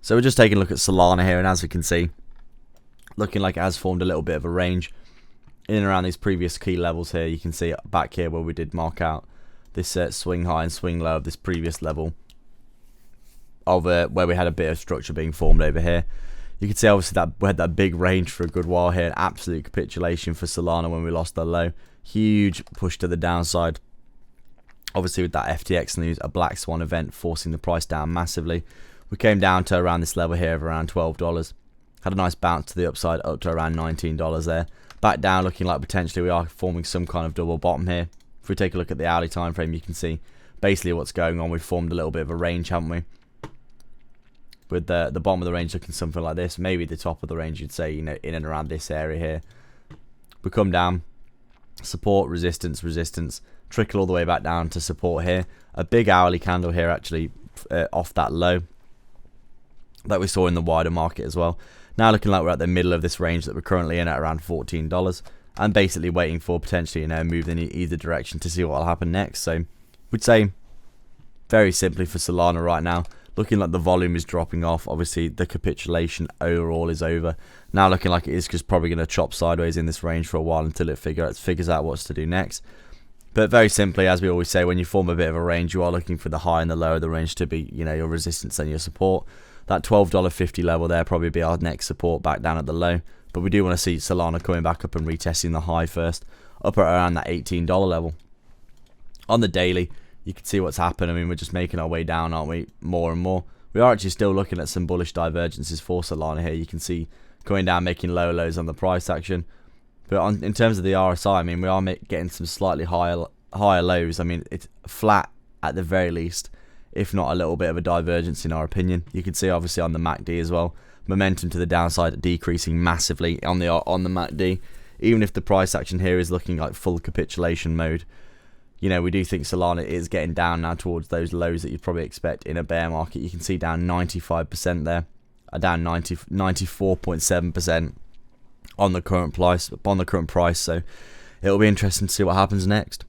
So we're just taking a look at Solana here, and as we can see, looking like it has formed a little bit of a range in and around these previous key levels here. You can see back here where we did mark out this swing high and swing low of this previous level of where we had a bit of structure being formed over here. You can see obviously that we had that big range for a good while here, an absolute capitulation for Solana when we lost the low. Huge push to the downside. Obviously with that FTX news, a black swan event forcing the price down massively. We came down to around this level here of around $12. Had a nice bounce to the upside up to around $19 there. Back down, looking like potentially we are forming some kind of double bottom here. If we take a look at the hourly time frame, you can see basically what's going on. We've formed a little bit of a range, haven't we? With the bottom of the range looking something like this, maybe the top of the range you'd say, you know, in and around this area here. We come down, support, resistance, resistance, trickle all the way back down to support here. A big hourly candle here actually off that low that we saw in the wider market as well. Now looking like we're at the middle of this range that we're currently in at around $14, and basically waiting for potentially, you know, move in either direction to see what will happen next. So we'd say very simply for Solana right now, looking like the volume is dropping off. Obviously the capitulation overall is over. Now looking like it is just probably going to chop sideways in this range for a while until it figures out what's to do next. But very simply, as we always say, when you form a bit of a range, you are looking for the high and the low of the range to be, you know, your resistance and your support. That $12.50 level there probably be our next support back down at the low. But we do want to see Solana coming back up and retesting the high first, up at around that $18 level. On the daily, you can see what's happened. I mean, we're just making our way down, aren't we? More and more. We are actually still looking at some bullish divergences for Solana here. You can see going down, making lower lows on the price action. But in terms of the RSI, I mean, we are getting some slightly higher lows. I mean, it's flat at the very least, if not a little bit of a divergence in our opinion. You can see obviously on the MACD as well, momentum to the downside decreasing massively on the MACD. Even if the price action here is looking like full capitulation mode, you know, we do think Solana is getting down now towards those lows that you'd probably expect in a bear market. You can see down 95% there, down 94.7% on the current price. So it'll be interesting to see what happens next.